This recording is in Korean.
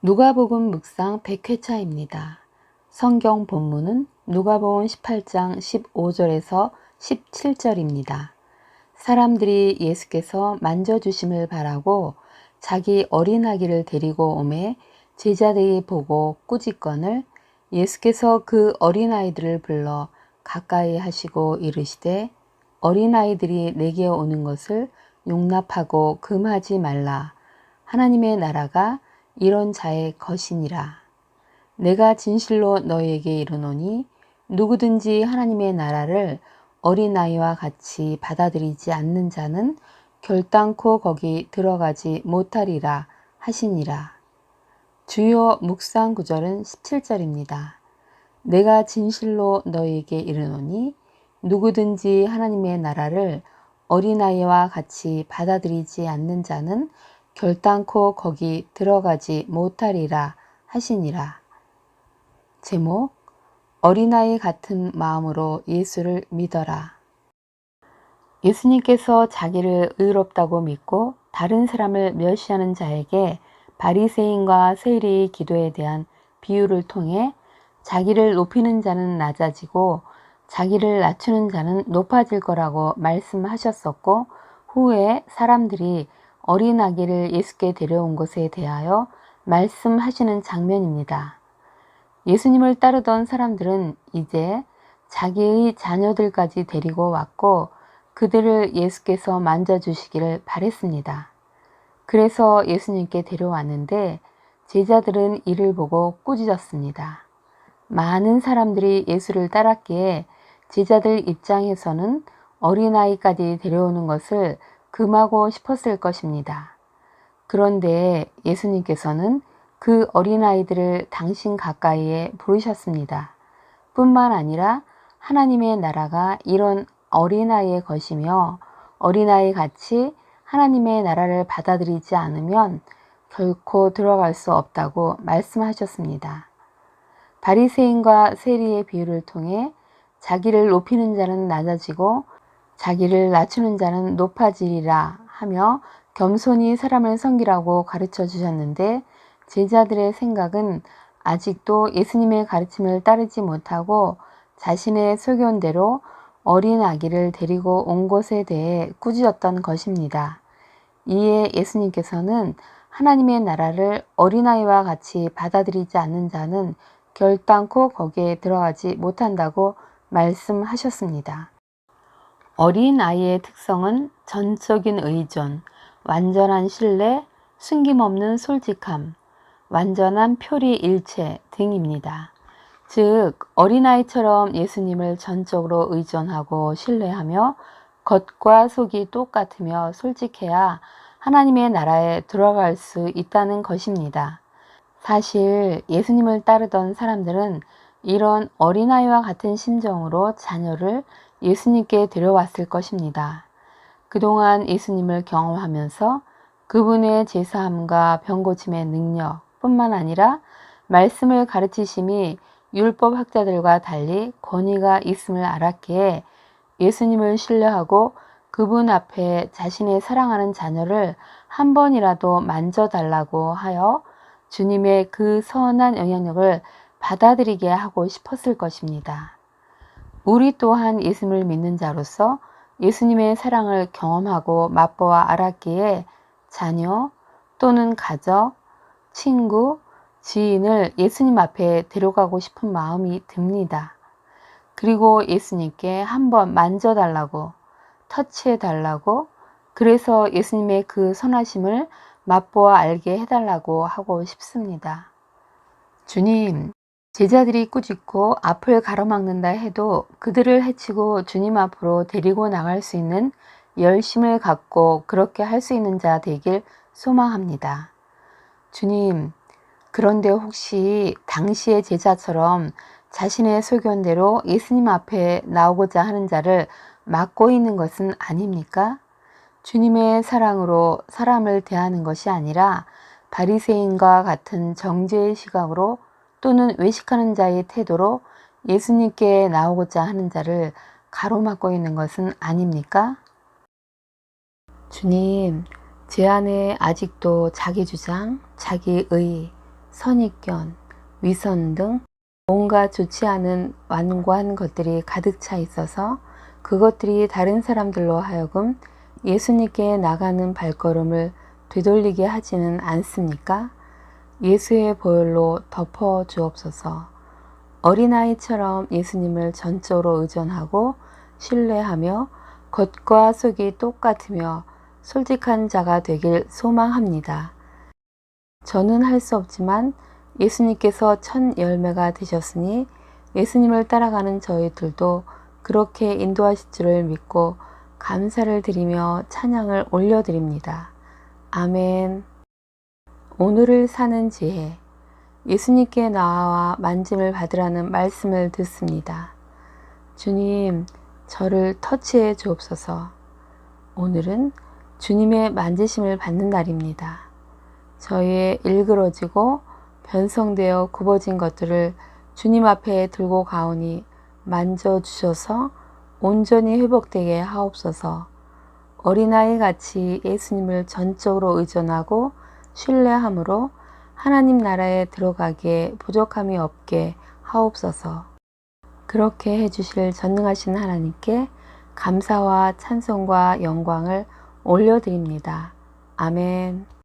누가복음 묵상 100회차입니다. 성경 본문은 누가복음 18장 15절에서 17절입니다. 사람들이 예수께서 만져주심을 바라고 자기 어린아기를 데리고 오매 제자들이 보고 꾸짖거늘 예수께서 그 어린아이들을 불러 가까이 하시고 이르시되 어린아이들이 내게 오는 것을 용납하고 금하지 말라. 하나님의 나라가 이런 자의 것이니라. 내가 진실로 너희에게 이르노니 누구든지 하나님의 나라를 어린아이와 같이 받아들이지 않는 자는 결단코 거기 들어가지 못하리라 하시니라. 주요 묵상 구절은 17절입니다. 내가 진실로 너희에게 이르노니 누구든지 하나님의 나라를 어린아이와 같이 받아들이지 않는 자는 결단코 거기 들어가지 못하리라 하시니라. 제목, 어린아이 같은 마음으로 예수를 믿어라. 예수님께서 자기를 의롭다고 믿고 다른 사람을 멸시하는 자에게 바리새인과 세리의 기도에 대한 비유를 통해 자기를 높이는 자는 낮아지고 자기를 낮추는 자는 높아질 거라고 말씀하셨었고, 후에 사람들이 어린아기를 예수께 데려온 것에 대하여 말씀하시는 장면입니다. 예수님을 따르던 사람들은 이제 자기의 자녀들까지 데리고 왔고 그들을 예수께서 만져주시기를 바랬습니다. 그래서 예수님께 데려왔는데 제자들은 이를 보고 꾸짖었습니다. 많은 사람들이 예수를 따랐기에 제자들 입장에서는 어린아이까지 데려오는 것을 금하고 싶었을 것입니다. 그런데 예수님께서는 그 어린아이들을 당신 가까이에 부르셨습니다. 뿐만 아니라 하나님의 나라가 이런 어린아이의 것이며 어린아이 같이 하나님의 나라를 받아들이지 않으면 결코 들어갈 수 없다고 말씀하셨습니다. 바리새인과 세리의 비유를 통해 자기를 높이는 자는 낮아지고 자기를 낮추는 자는 높아지리라 하며 겸손히 사람을 섬기라고 가르쳐 주셨는데 제자들의 생각은 아직도 예수님의 가르침을 따르지 못하고 자신의 소견대로 어린 아기를 데리고 온 것에 대해 꾸짖었던 것입니다. 이에 예수님께서는 하나님의 나라를 어린아이와 같이 받아들이지 않는 자는 결단코 거기에 들어가지 못한다고 말씀하셨습니다. 어린아이의 특성은 전적인 의존, 완전한 신뢰, 숨김없는 솔직함, 완전한 표리일체 등입니다. 즉, 어린아이처럼 예수님을 전적으로 의존하고 신뢰하며 겉과 속이 똑같으며 솔직해야 하나님의 나라에 들어갈 수 있다는 것입니다. 사실 예수님을 따르던 사람들은 이런 어린아이와 같은 심정으로 자녀를 예수님께 데려왔을 것입니다. 그동안 예수님을 경험하면서 그분의 제사함과 병고침의 능력 뿐만 아니라 말씀을 가르치심이 율법학자들과 달리 권위가 있음을 알았기에 예수님을 신뢰하고 그분 앞에 자신의 사랑하는 자녀를 한 번이라도 만져달라고 하여 주님의 그 선한 영향력을 받아들이게 하고 싶었을 것입니다. 우리 또한 예수님을 믿는 자로서 예수님의 사랑을 경험하고 맛보아 알았기에 자녀 또는 가족, 친구, 지인을 예수님 앞에 데려가고 싶은 마음이 듭니다. 그리고 예수님께 한번 만져달라고, 터치해달라고, 그래서 예수님의 그 선하심을 맛보아 알게 해달라고 하고 싶습니다. 주님, 제자들이 꾸짖고 앞을 가로막는다 해도 그들을 해치고 주님 앞으로 데리고 나갈 수 있는 열심을 갖고 그렇게 할 수 있는 자 되길 소망합니다. 주님, 그런데 혹시 당시의 제자처럼 자신의 소견대로 예수님 앞에 나오고자 하는 자를 막고 있는 것은 아닙니까? 주님의 사랑으로 사람을 대하는 것이 아니라 바리새인과 같은 정죄의 시각으로 또는 외식하는 자의 태도로 예수님께 나오고자 하는 자를 가로막고 있는 것은 아닙니까? 주님, 제 안에 아직도 자기 주장, 자기 의, 선입견, 위선 등 온갖 좋지 않은 완고한 것들이 가득 차 있어서 그것들이 다른 사람들로 하여금 예수님께 나가는 발걸음을 되돌리게 하지는 않습니까? 예수의 보혈로 덮어 주옵소서. 어린아이처럼 예수님을 전적으로 의존하고 신뢰하며 겉과 속이 똑같으며 솔직한 자가 되길 소망합니다. 저는 할 수 없지만 예수님께서 첫 열매가 되셨으니 예수님을 따라가는 저희들도 그렇게 인도하실 줄을 믿고 감사를 드리며 찬양을 올려드립니다. 아멘. 오늘을 사는 지혜. 예수님께 나와 만짐을 받으라는 말씀을 듣습니다. 주님, 저를 터치해 주옵소서. 오늘은 주님의 만지심을 받는 날입니다. 저희의 일그러지고 변성되어 굽어진 것들을 주님 앞에 들고 가오니 만져주셔서 온전히 회복되게 하옵소서. 어린아이 같이 예수님을 전적으로 의존하고 신뢰함으로 하나님 나라에 들어가기에 부족함이 없게 하옵소서. 그렇게 해주실 전능하신 하나님께 감사와 찬송과 영광을 올려드립니다. 아멘.